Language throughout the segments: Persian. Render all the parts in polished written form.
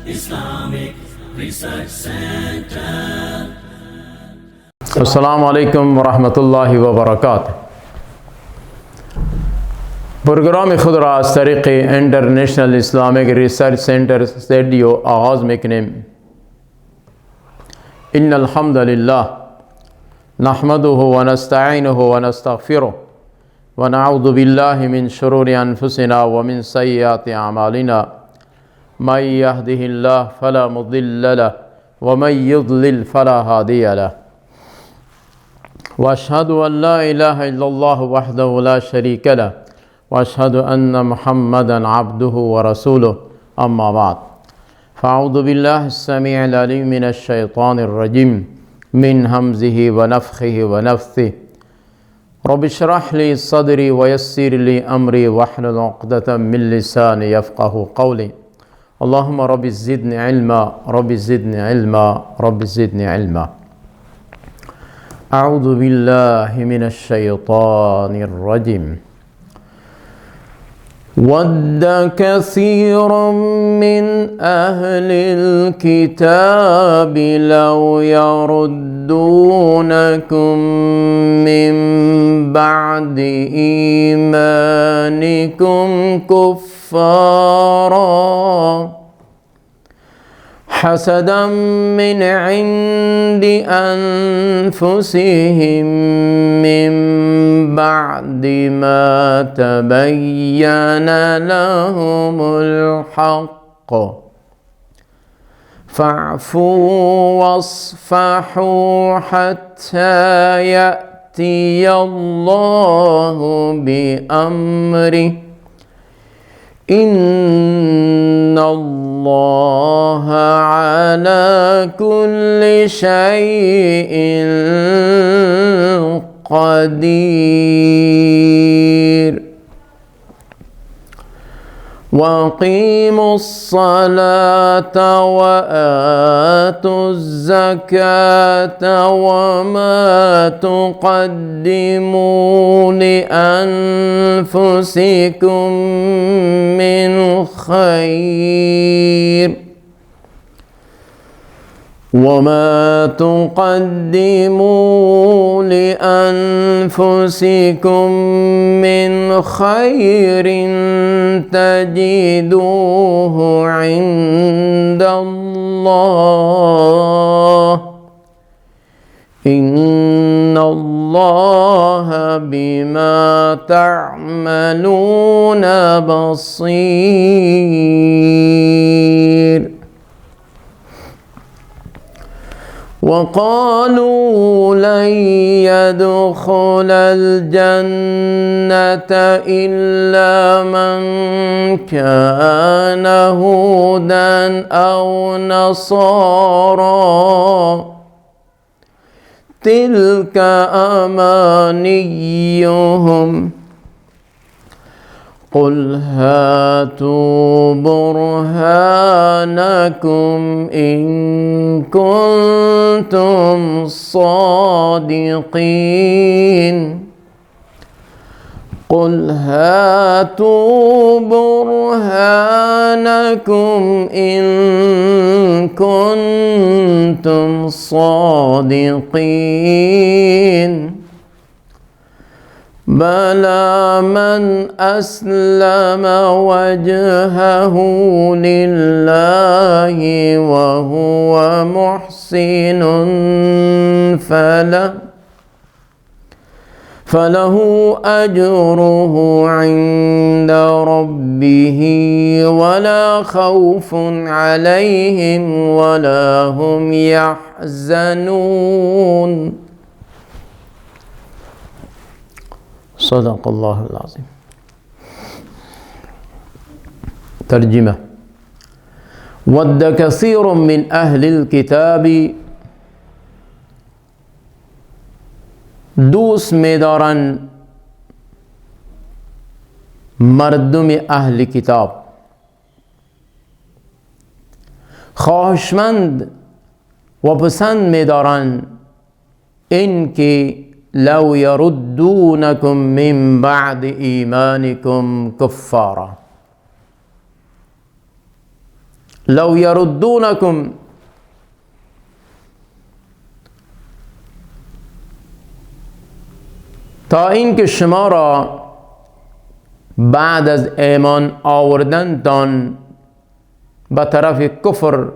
Islamic Research Center. अस्सलामु अलैकुम वरहमतुल्लाहि वबरकातुह। प्रोग्राम खुद राज तरीक़ international Islamic research centre studio आगाज़ में कनेम इन्नल हम्दुलिल्लाह नहमदुहु व नस्तईनुहु व नस्तग़फिरुहु व नऊज़ु बिल्लाहि मिन शुरूरि अनफुसिना व मिन सय्यिआति अमालिना मन यहदिहिल्लाहु फला मुज़िल्ल लहु व मन युज़लिल फला हादिय लहु व अशहदु अन ला इलाहा इल्लल्लाहु वहदहु ला शरीका लहु व अशहदु अन्न मुहम्मदन अब्दुहु व रसूलुहु अम्मा बाद फ़अऊज़ु बिल्लाहि अस्समीइल अलीम मिनश शैतानिर रजीम मिन हमज़िहि व नफ़ख़िहि व नफ़्सिहि रब्बि इश्रह ली सदरी व यस्सिर ली अमरी वहलुल उक़दतम मिन लिसानी यफ़क़हू क़ौली अल्लाहुम्मा रब्बि ज़िदनी इल्मा रब्बि ज़िदनी इल्मा रब्बि ज़िदनी इल्मा। अऊज़ु बिल्लाहि मिनश शैतानिर रजीम। वद्द कसीरुम मिन अहलिल किताबि लौ यरुद्दूनकुम मिन बअदि ईमानिकुम कुफ़्फ़ारा हसदम मिन इंदि अनफुसिहिम मिन बअदि मा तबय्यन लहुमुल हक़्क़ फ़अफ़ू वस्फ़हू हत्ता यअतियल्लाहु बिअम्रिही इन्नल्लाहा अला कुल्लि शैइन क़दीर। वक़ीमुस्सलात व आतुज़्ज़कात वमा तुक़द्दिमू लिअन्फुसिकुम मिन खैर वमा तुक़द्दिमू लिअन्फुसिकुम मिन खैरिन तजिदूहु इन्दल्लाह इन्नल्लाहा बिमा तअमलून बसीर। वक़ालू लन यदख़ुलल जन्नत इल्ला मन कान हुदन औ नसारा तिल्क अमानियुहुम क़ुल हातू बुरहानकुम इन कुन्तुम सादिक़ीन। क़ुल हातू बुरहानकुम इन कुन्तुम सादिक़ीन। बला मन अस्लम वजहहू लिल्लाहि व हुवा मुहसिनुन फलहु अज्रुहु इंद रब्बिही वला खौफुन अलैहिम वला हुम यहज़नून। सदक़ल्लाहुल अज़ीम। तर्जुमा। वद्द कसीरुम मिन अहलिल किताबी दोस्त में दौरान मर्दुम अहल किताब ख्वाहिशमंद व पसंद में दौरान इनके लौ यरुद्दूनकुम मिन बाद ईमानिकुम कुफ़्फ़ारा, لو یردونکم، تا اینکه شما را بعد از ایمان آوردنتان به طرف کفر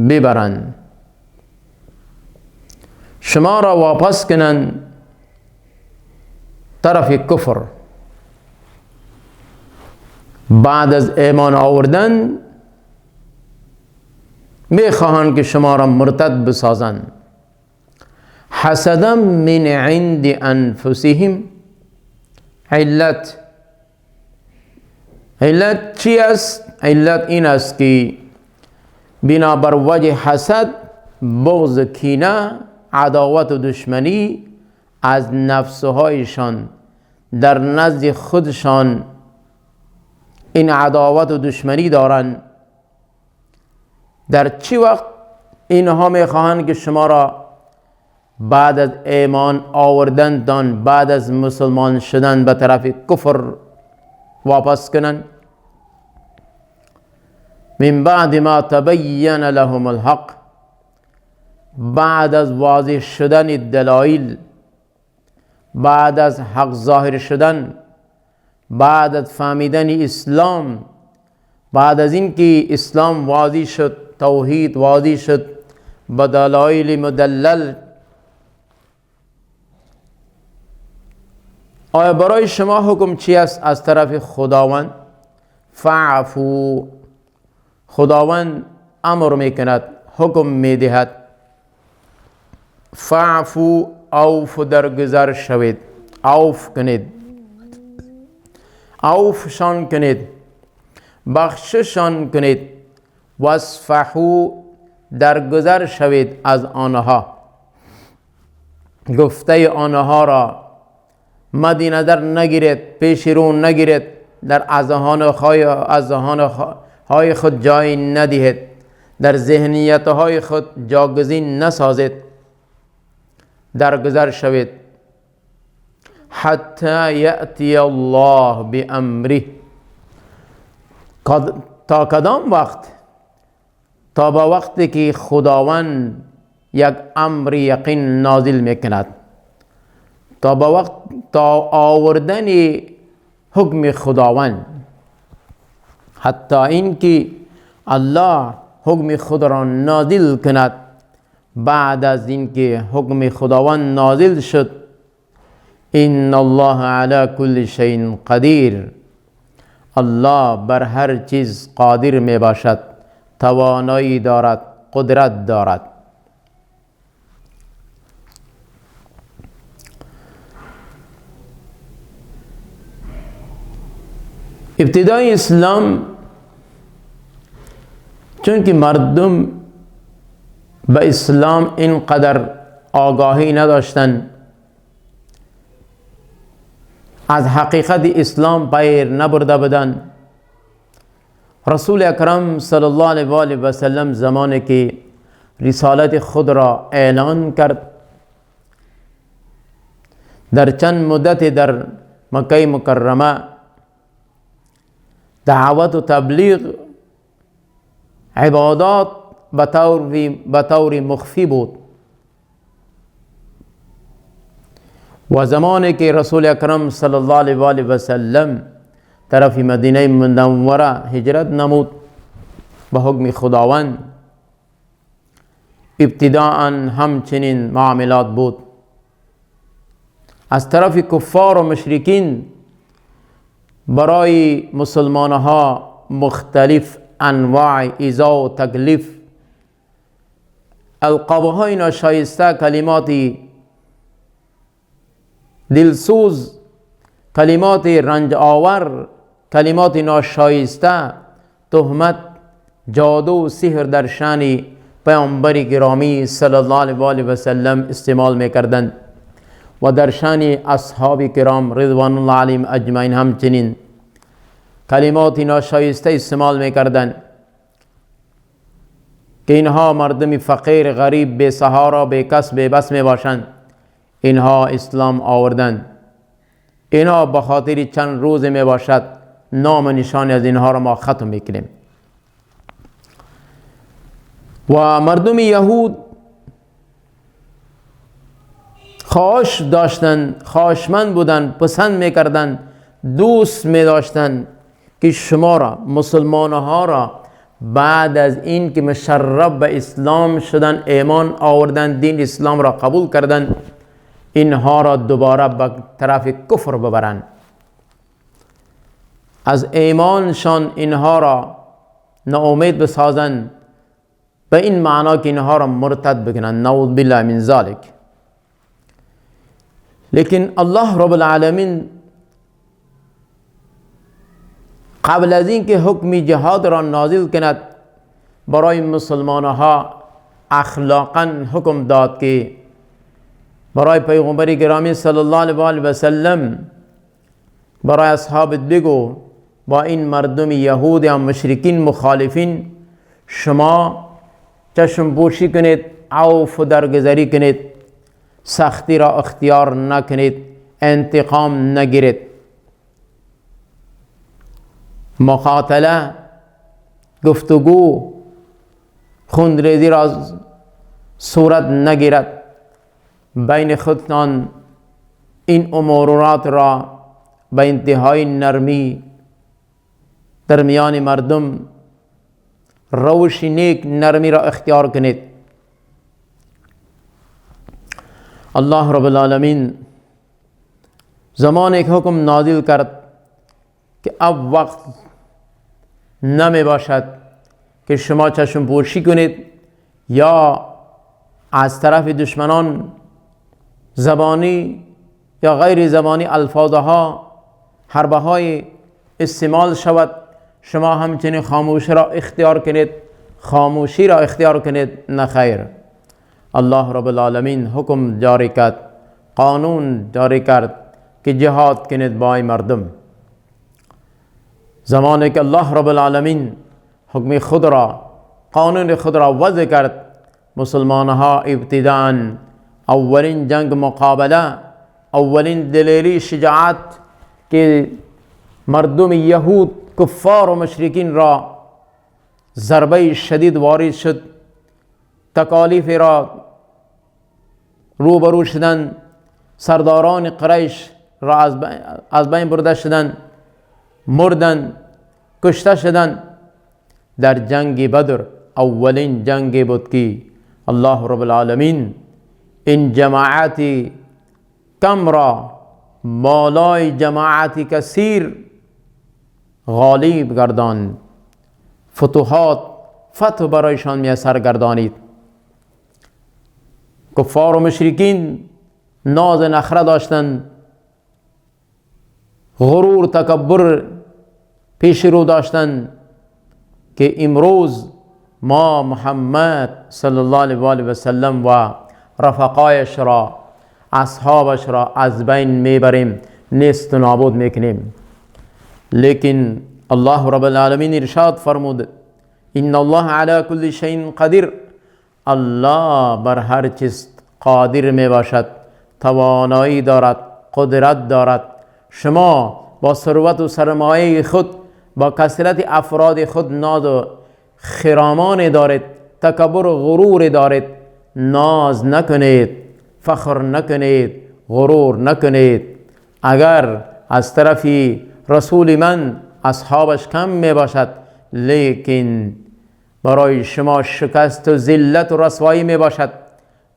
ببرند، شما را واپس کنند طرف کفر. بعد از ایمان آوردن میخواهند که شما را مرتد بسازند. حسدا من عند انفسهم، علت چی است؟ علت این است که بنابر وجه حسد، بغض، کینه، عداوت و دشمنی از نفسهایشان در نزد خودشان این عداوت و دشمنی دارند. در چی وقت اینها میخواهند که شما را بعد از ایمان آوردن، بعد از مسلمان شدن به طرف کفر واپس کنند؟ من بعد ما تبین لهم الحق، بعد از واضح شدن دلایل، بعد از حق ظاهر شدن، بعد از فهمیدن اسلام، بعد از اینکه اسلام واضح شد، توحید واضح شد با دلایل مدلل، آیا برای شما حکم چی است از طرف خداوند؟ فعفو، خداوند امر میکند، حکم میدهد، فعفو، عفو درگذر شوید، عفو کنید، عفوشان کنید، بخششان کنید، واصفحوا، درگذر شوید از آنها، گفته آنها را مد نظر نگیرید، پیش رو نگیرید، در اذهانهای خود جای ندهید، در ذهنیتهای خود جاگزین نسازید، درگذر شوید. حتی یأتی الله بامره، تا کدام وقت؟ تا با وقتی که خداوند یک امر یقین نازل میکند، تا با وقت، تا آوردن حکم خداوند، حتی اینکه الله حکم خود را نازل کند. بعد از اینکه حکم خداوند نازل شد، ان الله علی کل شیء قدیر، الله بر هر چیز قادر می باشد، توانایی دارد، قدرت دارد. ابتدای اسلام چون که مردم به اسلام اینقدر آگاهی نداشتند، از حقیقت اسلام پیر نبرده بودند، رسول اکرم صلی الله علیه و آله و سلم زمانی که رسالت خود را اعلان کرد، در چند مدت در مکه مکرمه دعوت و تبلیغ، عبادات به طور مخفی بود. و زمانی که رسول اکرم صلی الله علیه و آله و سلم طرف مدینه منوره هجرت نمود به حکم خداوند، ابتداءً همچنین معاملات بود. از طرف کفار و مشرکین برای مسلمانها مختلف انواع ایذا و تکلیف، القابهای ناشایسته، کلماتی دلسوز، کلمات رنج آور، کلمات ناشایسته، تهمت، جادو و سحر در شان پیامبر گرامی صلی الله علیه و آله و سلم استعمال میکردند و در شان اصحاب کرام رضوان الله علیهم اجمعین همچنین کلمات ناشایسته استعمال میکردند که اینها مردم فقیر، غریب، بے سهارا، بے کس، بے بس می باشند. اینها اسلام آوردند. اینها به خاطر چند روز می باشد، نام نشانی از اینها را ما ختم میکنیم. و مردم یهود خواهش داشتن، خواهشمند بودن، پسند میکردن، دوست می داشتن که شما را، مسلمان ها را، بعد از این که مشرف به اسلام شدن، ایمان آوردن، دین اسلام را قبول کردن، اینها را دوباره به طرف کفر ببرند، از ایمانشان اینها را ناامید بسازند، به این معنا که اینها را مرتد بکنند، نعوذ بالله من ذلک. لیکن الله رب العالمین قبل از این که حکم جهاد را نازل کند برای مسلمانها، اخلاقا حکم داد که برای پیغمبر گرامی صلی الله علیه و سلم برای اصحابت بگو با این مردم یهود یا مشرکین مخالفین شما چشم پوشی کنید، عفو درگذری کنید، سختی را اختیار نکنید، انتقام نگیرید، مقاتله، گفتگو، خونریزی را صورت نگیرد، بین خودتان این امورات را به انتهای نرمی در میان مردم روش نیک نرمی را اختیار کنید. الله رب العالمین زمان ایک حکم نازل کرد که اب وقت نمی باشد که شما چشم پوشی کنید یا از طرف دشمنان زبانی یا غیر زبانی الفاظها حربه های استعمال شود، شما همچنین خاموشی را اختیار کنید. نخیر، الله رب العالمین حکم جاری کرد، قانون جاری کرد که جهاد کنید با مردم. زمانی که الله رب العالمین حکم خود را، قانون خود را وضع کرد، مسلمانها ابتداء اولین جنگ مقابله، اولین دلیری شجاعت که مردم یهود کفار و مشرکین را ضربه شدید وارد شد، تکالیف را روبرو شدن، سرداران قریش را از بین برده شدن، مردن، کشته شدن. در جنگ بدر اولین جنگ بود که الله رب العالمین این جماعتی کم را بالای جماعتی کثیر غالب گرداند، فتح برایشان میسر گردانید. کفار و مشرکین ناز نخره داشتند، غرور تکبر پیش رو داشتند که امروز ما محمد صلی الله علیه و سلم و رفقایش را، اصحابش را از بین میبریم، نیست و نابود میکنیم. لیکن الله رب العالمین ارشاد فرمود ان الله علی کل شیء قدیر، الله بر هر چیز قادر می باشد، توانایی دارد، قدرت دارد. شما با ثروت و سرمایه خود، با کثرت افراد خود ناز و خرامان دارید، تکبر و غرور دارید. ناز نکنید، فخر نکنید، غرور نکنید. اگر از طرف رسول من اصحابش کم می باشد، لیکن برای شما شکست و ذلت و رسوایی می باشد،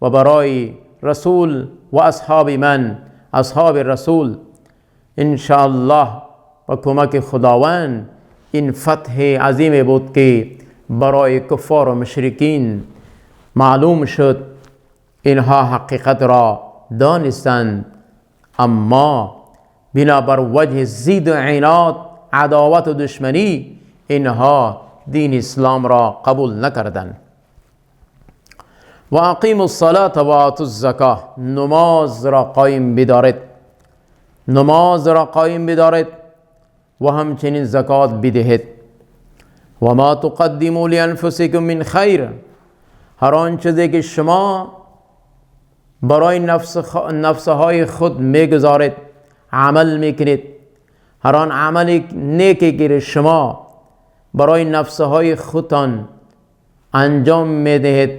و برای رسول و اصحاب من، اصحاب رسول، انشاءالله با کمک خداوند این فتح عظیم بود که برای کفار و مشرکین معلوم شد. اینها حقیقت را دانستند، اما بنابر وجه زید و عناد، عداوت و دشمنی، اینها دین اسلام را قبول نکردند. و اقیموا الصلاة و آتوا الزکاة، نماز را قایم بدارید، نماز را قایم بدارید و همچنین زکات بدهید. و ما تقدموا لانفسکم من خیر، هر آن چیزی که شما برای نفسهای خود میگذارید، عمل میکنید، هر آن عمل نیکی که شما برای نفسهای خودتان انجام میدهید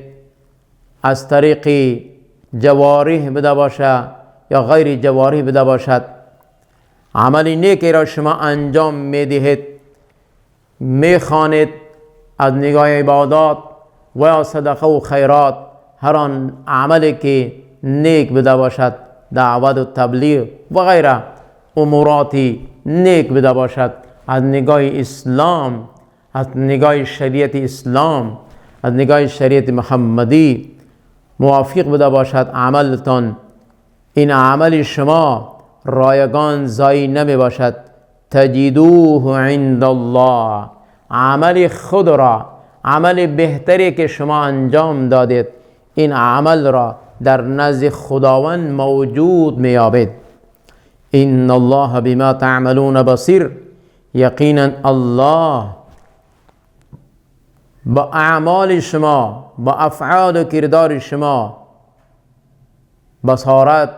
از طریق جوارح بده باشد یا غیر جوارح بده باشد، عمل نیکی را شما انجام میدهید، میخوانید از نگاه عبادات و یا صدقه و خیرات، هر آن عملی که نیک بده باشد، دعوت و تبلیغ و غیره اموراتی نیک بده باشد، از نگاه اسلام، از نگاه شریعت اسلام، از نگاه شریعت محمدی موافق بده باشد عملتان، این عمل شما رایگان ضایع نمی باشد. تجدوه عند الله، عمل خود را، عمل بهتری که شما انجام دادید، این عمل را در نزد خداوند موجود میابید. ان الله بما تعملون بصیر، یقینا الله با اعمال شما، با افعال و کردار شما بصارت،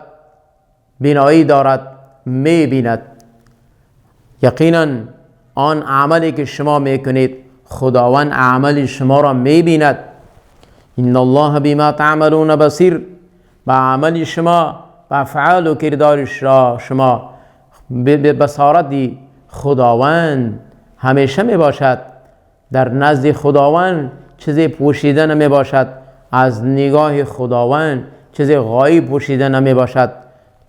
بینایی دارد، میبیند. یقینا آن عملی که شما میکنید خداوند عمل شما را میبیند. ان الله بما تعملون بصیر، با عمل شما، با افعال و کردار شما به بصارتی خداوند همیشه میباشد. در نزد خداوند چیزی پوشیده نمی باشد، از نگاه خداوند چیزی غایب پوشیده نمی باشد.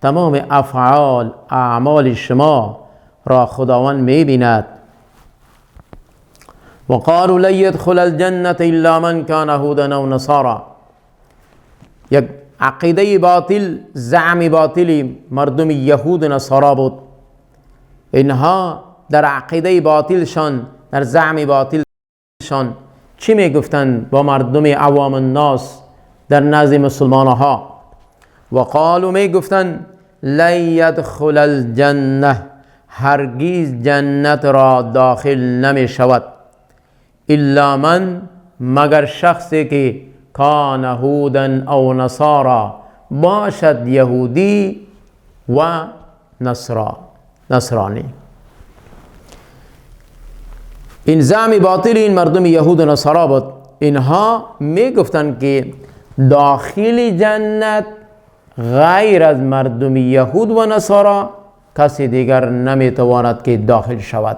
تمام افعال، اعمال شما را خداوند می بیند. وقالوا لن يدخل الجنة الا من كان هودا او نصارا، یک عقیده باطل، زعم باطلی مردم یهود و نصارا بود. اینها در عقیده باطلشان، در زعم باطلشان چی می گفتند با مردم عوام الناس در نزد مسلمان ها؟ وقالوا می گفتند لن يدخل الجنه، هرگیز جنت را داخل نمی شود، الا من، مگر شخصی که کان هودا او نصارا، باشد یهودی و نصرانی. این زعم باطل این مردم یهود و نصارا بود. اینها می گفتند که داخل جنت غیر از مردم یهود و نصارا کسی دیگر نمی تواند که داخل شود.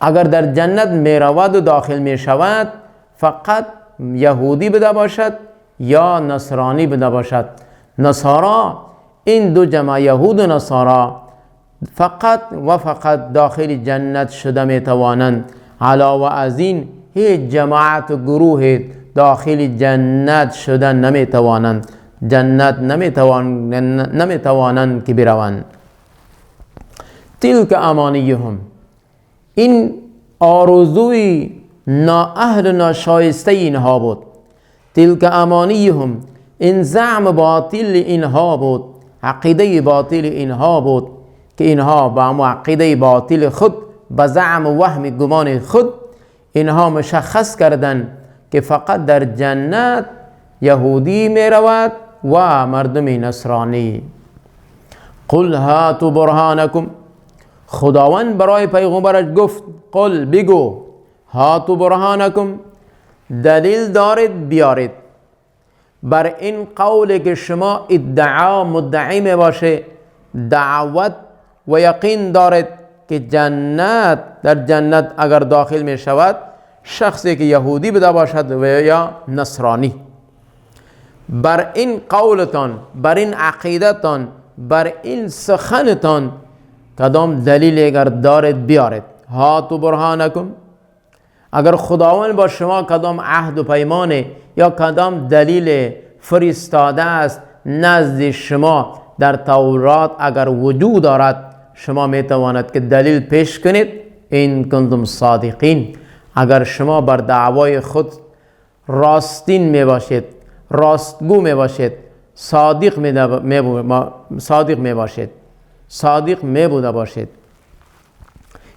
اگر در جنت می رود و داخل می شود فقط یهودی بده باشد یا نصرانی بده باشد. نصارا، این دو جماعت یهود و نصارا فقط و فقط داخل جنت شده می توانند. علاوه از این هیچ جماعت و گروه داخل جنت شده نمی توانند، جنت نمی توانند که بروند. تلک امانیهم، این آرزوی نااهل و ناشایسته اینها بود. تلک امانیهم، این زعم باطل اینها بود، عقیده باطل اینها بود که اینها با عقیده باطل خود، با زعم و وهم گمان خود، اینها مشخص کردند که فقط در جنت یهودی می رود و مردم نصرانی. قل هاتوا برهانکم، خداوند برای پیغمبرش گفت قل، بگو، هاتوا برهانکم، دلیل دارید بیارید بر این قولی که شما ادعا مدعی می باشه، دعوت و یقین دارید که جنت، در جنت اگر داخل می شود شخصی که یهودی بده باشد و یا نصرانی. بر این قولتان، بر این عقیدتان، بر این سخنتان کدام دلیل اگر دارید بیارید. هاتوا برهانکم، اگر خداوند با شما کدام عهد و پیمانه یا کدام دلیل فرستاده است نزد شما در تورات اگر وجود دارد، شما می تواند که دلیل پیش کنید. این کنتم صادقین، اگر شما بر دعوای خود راستین می باشید، راستگو می باشید، صادق می باشید، صادق می بوده باشید.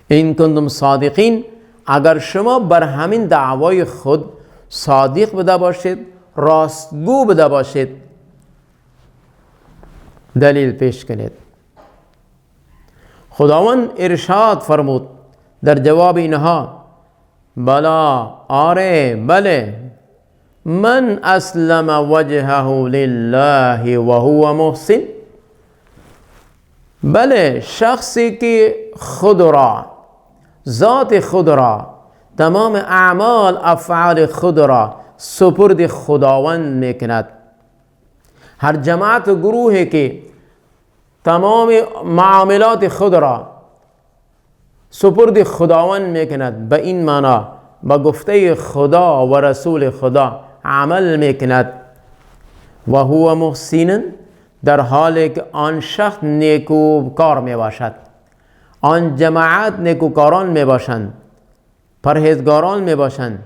این کنتم صادقین، اگر شما بر همین دعوای خود صادق بوده باشید، راستگو بوده باشید، دلیل پیش کنید. خداوند ارشاد فرمود در جواب اینها، بلا، آره، بله، من اسلم وجهه لله و هو محسن، بله شخصی که خود را، ذات خود را، تمام اعمال افعال خود را سپرد خداوند میکند. هر جماعت و گروهی که تمام معاملات خود را سپرد خداوند میکند، به این معنا با گفته خدا و رسول خدا عمل میکند. و هو محسن، در حالی که آن شخص نیکوکار میباشد، آن جماعت نیکوکاران میباشند، پرهیزگاران میباشند،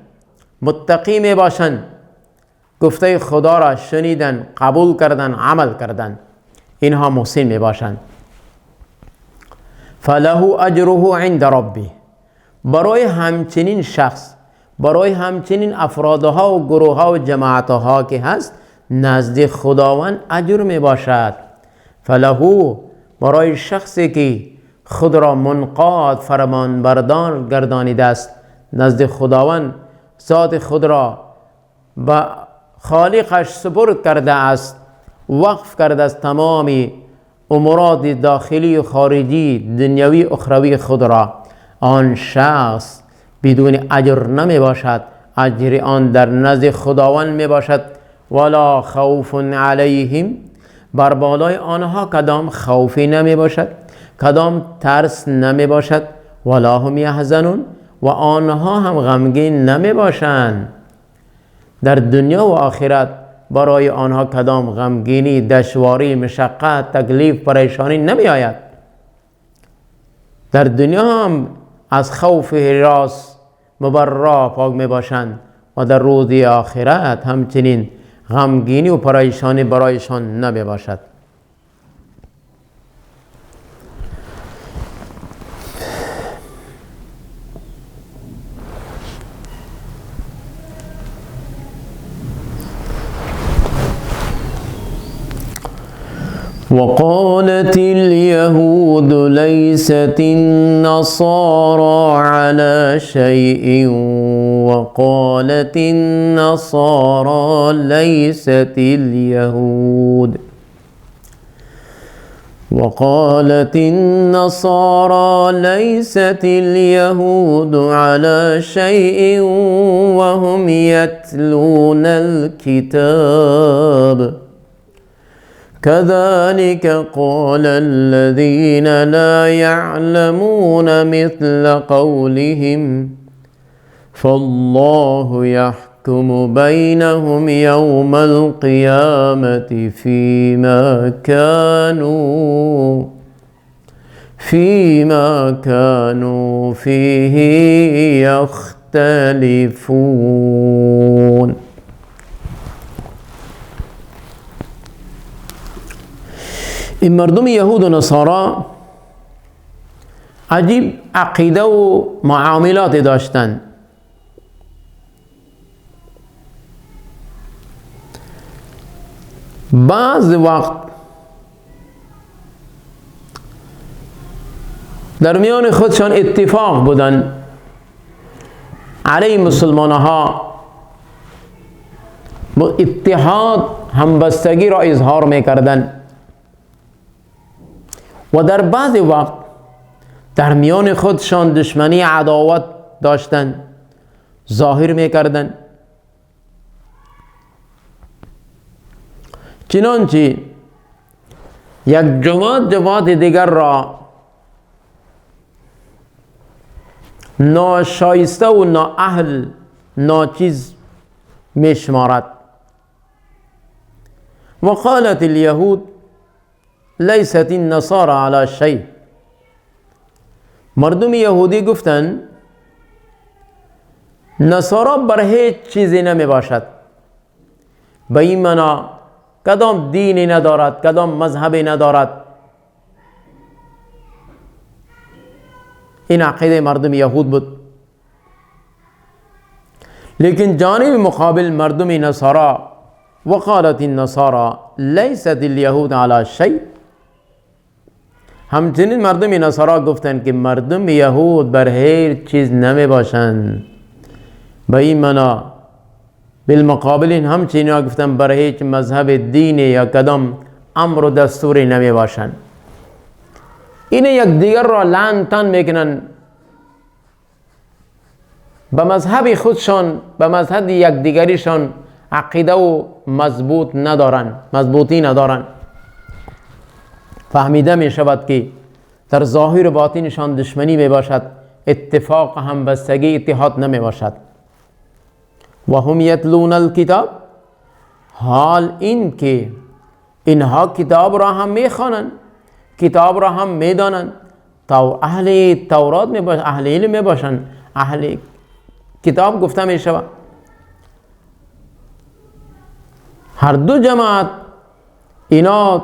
متقی میباشند، گفته خدا را شنیدن، قبول کردن، عمل کردن، اینها محسن میباشند. فله اجره عند ربه، برای همچنین شخص، برای همچنین افرادها و گروهها و جماعتها که هست، نزد خداوند اجر می باشد. فله، برای شخصی که خود را منقاد فرمان بردار گردانیده است، نزد خداوند ذات خود را به خالقش سپرد کرده است، وقف کرده است تمام امورات داخلی و خارجی دنیوی اخروی خود را، آن شخص بدون اجر نمی باشد، اجر آن در نزد خداوند می باشد. ولا خوف علیهم، بر بالای آنها کدام خوفی نمی باشد، کدام ترس نمی باشد. ولا هم یحزنون، و آنها هم غمگین نمی باشند. در دنیا و آخرت برای آنها کدام غمگینی، دشواری، مشقت، تکلیف، پریشانی نمی آید. در دنیا هم از خوف هراس مبرا پاک می باشند و در روز آخرت همچنین غمگینی و پریشانی برایشان نمی باشد. وقالت اليهود ليست النصارى على شيء وقالت النصارى ليست اليهود وقالت النصارى ليست اليهود على شيء وهم يتلون الكتاب كذلك قال الذين لا يعلمون مثل قولهم فالله يحكم بينهم يوم القيامة فيما كانوا فيه يختلفون. این مردم یهود و نصارا عجیب عقیده و معاملات داشتند. بعض وقت در میان خودشان اتفاق بودن، علیه مسلمان ها با اتحاد همبستگی را اظهار میکردند و در بعض وقت در میان خودشان دشمنی عداوت داشتند، ظاهر میکردند. چنانچه یک جماعت دیگر را ناشایسته و نااهل، ناچیز میشمارد. وقالت اليهود لیست النصارى على شيء، مردم یهودی گفتند نصارا بر هیچ چیزی نمی باشد. به این معنا کدام دینی ندارد، کدام مذهبی ندارد. این عقیده مردم یهود بود. لیکن جانب مقابل مردم نصارا وقالت النصارى لیست اليهود على شيء، همچنین مردم نصارا گفتند که مردم یهود بر هیچ چیز نمی باشند. به این معنا بالمقابل همچنین گفتن برای هیچ مذهب دین یا کدام امر و دستوری نمی باشند. این یک دیگر را لعن تن میکنن، به مذهب خودشان، به مذهب یک دیگریشان عقیده و مضبوطی ندارن. فهمیده می شود که در ظاهر و باطنشان دشمنی می باشد، اتفاق هم بستگی اتحاد نمی باشد. و هم یتلون الکتاب، حال این که اینها کتاب را هم می خوانند، کتاب را هم می دانند، تا اهل تورات می باشند، اهل علم می باشند، اهل کتاب گفته می شود. هر دو جماعت اینا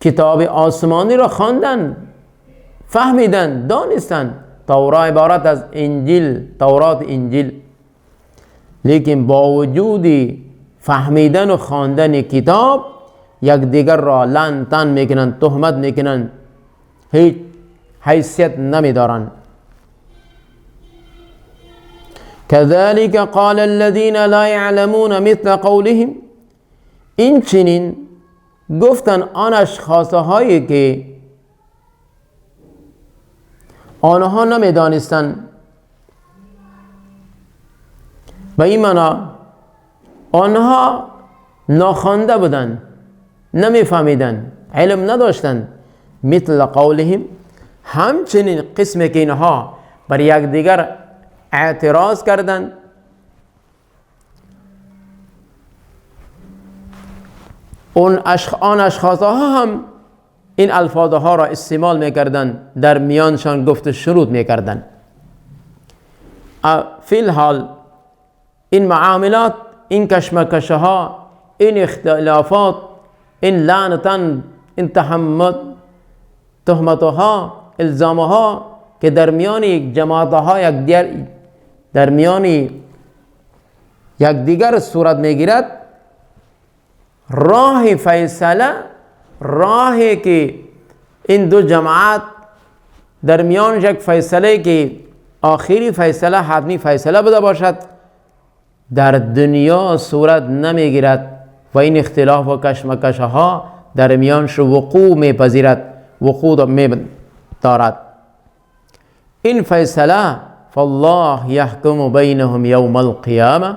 کتاب آسمانی را خواندن، فهمیدن، دانستن. تورات عبارت از انجیل، تورات انجیل، لیکن با وجود فهمیدن و خواندن کتاب یک دیگر را لعن تن میکنن، تهمت میکنن، هیچ حیثیت نمیدارن. كذلك قال الذين لا يعلمون مثل قولهم، این چنین گفتن آن اشخاصهایی که آنها نمیدانستند. به این معنا آنها ناخوانده بودند، نمیفهمیدند، علم نداشتند. مثل قولهم، همچنین قسمی که اینها بر یک دیگر اعتراض کردند، آن اشخاصها هم این الفاظها را استعمال میکردند، در میانشان گفت شروط میکردند. فی الحال این معاملات، این کشمکشها، این اختلافات، این لعنتان، این تهمتها، الزامها که در میان یک جماعتها در میان یک دیگر صورت میگیرد، راه فیصله، راهی که این دو جماعت در میان یک فیصله که آخری فیصله، حتمی فیصله بوده باشد، در دنیا صورت نمیگیرد و این اختلاف و کشمکشها در میانش وقوع میپذیرد، وقوع می‌دارد. این فیصله فالله یحکم بینهم یوم القیامه،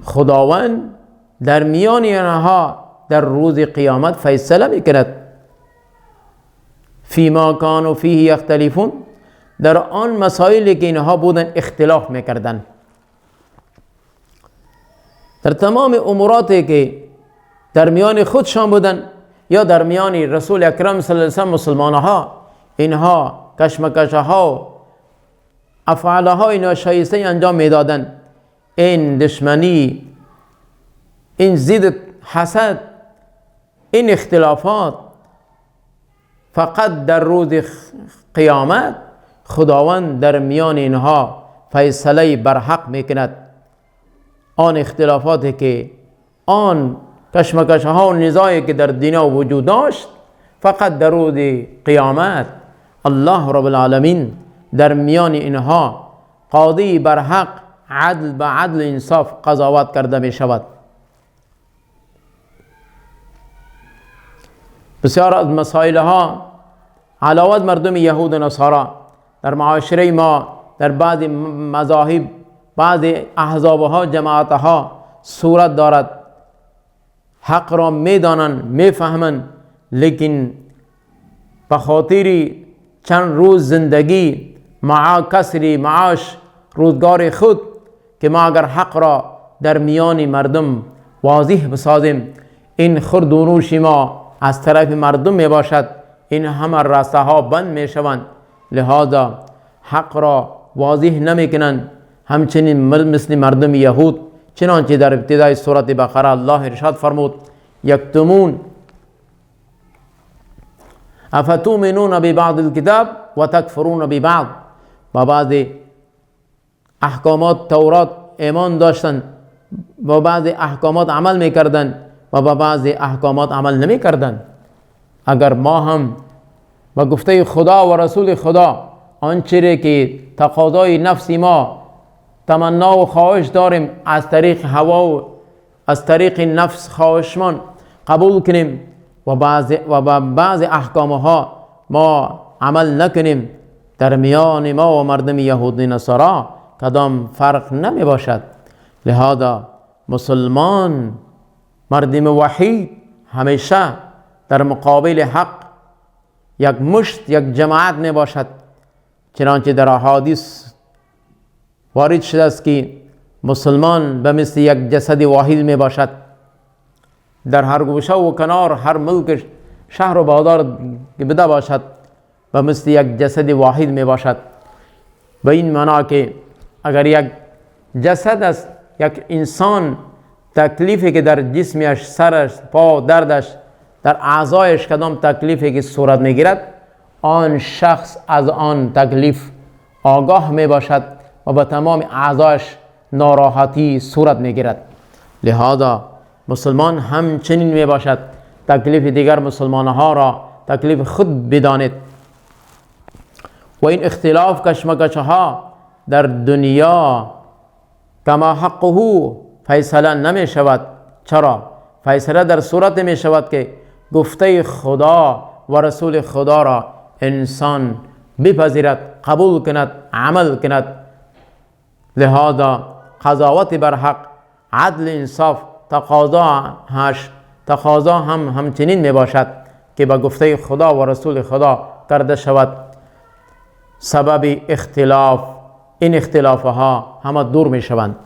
خداوند در میان آنها در روز قیامت فیصله میکند. فیما کانوا فیه یختلفون، در آن مسائلی که اینها بودن اختلاف میکردن، در تمام اموراتی که در میان خودشان بودن یا در میان رسول اکرم صلی الله علیه و سلم مسلمانها، اینها کشمکشها، افعالهای ناشایسته انجام میدادن. این دشمنی، این ضد حسد، این اختلافات فقط در روز قیامت خداوند در میان اینها فیصله برحق میکند. آن اختلافاتی که، آن کشمکشها و نزاعی که در دنیا وجود داشت، فقط در روز قیامت الله رب العالمین در میان اینها قاضی برحق، عدل به عدل انصاف قضاوت کرده می شود. بسیار از مسائل ها علاوه مردم یهود و نصارا در معاشره ما، در بعض مذاهب، بعض احزاب ها، جماعت ها صورت دارد. حق را میدانند، میفهمند، لیکن به خاطر چند روز زندگی، کسری معاش، روزگار خود، که ما اگر حق را در میان مردم واضح بسازیم، این خورد و نوش ما از طرف مردم می باشد، این همه راسته ها بند می شوند. لہذا حق را واضح نمی کنند. همچنین مثل مردم یهود، چنانچه در ابتدای سورت بقره الله ارشاد فرمود: یکتمون افتؤمنون ببعض الکتاب و تکفرون ببعض. با بعض احکامات تورات ایمان داشتند، با بعض احکامات عمل میکردند و با بعض احکامات عمل نمیکردند. اگر ما هم با گفته خدا و رسول خدا آنچه که تقاضای نفس ما تمنا و خواهش داریم از طریق هوا و از طریق نفس خواهشمان قبول کنیم و بعض احکامها ما عمل نکنیم، در میان ما و مردم یهودی نصارا کدام فرق نمی باشد. لهذا مسلمان مردم وحید همیشه در مقابل حق یک مشت یک جماعت می باشد، چنانچه در احادیث وارد شده است که مسلمان به مثل یک جسد واحد می باشد، در هر گوشه و کنار هر ملک شهر و بازار که بده باشد به مثل یک جسد واحد می باشد. به این معنا که اگر یک جسد است، یک انسان تکلیفی که در جسمش، سرش، پا، دردش، در اعضایش کدام تکلیفی که صورت می گیرد، آن شخص از آن تکلیف آگاه می باشد و به تمام اعضایش ناراحتی صورت می گیرد. لهذا مسلمان همچنین می باشد، تکلیف دیگر مسلمانها را تکلیف خود بدانید. و این اختلاف کشمکشها در دنیا کما حقه فیصله نمی شود. چرا؟ فیصله در صورت می شود که گفته خدا و رسول خدا را انسان بپذیرد، قبول کند، عمل کند. لهذا قضاوت بر حق، عدل، انصاف تقاضا همچنین می باشد که به گفته خدا و رسول خدا کرده شود. سبب اختلاف، این اختلافها همه دور می شوند.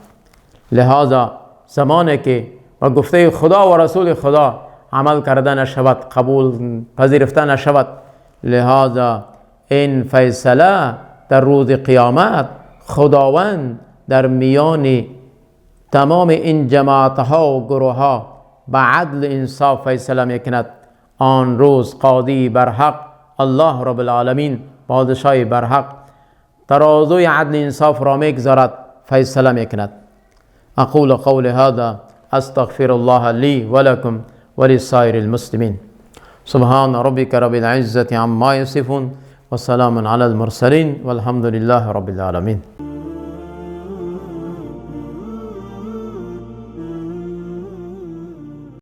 لهذا زمانی که به گفته خدا و رسول خدا عمل کرده نشود، قبول پذیرفته نشود، لهذا این فیصله در روز قیامت خداوند در میان تمام این جماعتها و گروهها به عدل انصاف فیصله میکند. آن روز قاضی برحق، الله رب العالمین پادشاه برحق، ترازوی عدل انصاف را میگذارد، فیصله میکند. اقول قول هذا استغفر الله لي ولكم ولسائر المسلمين. سبحان ربك رب العزة عما يصفون وسلام على المرسلين والحمد لله رب العالمين.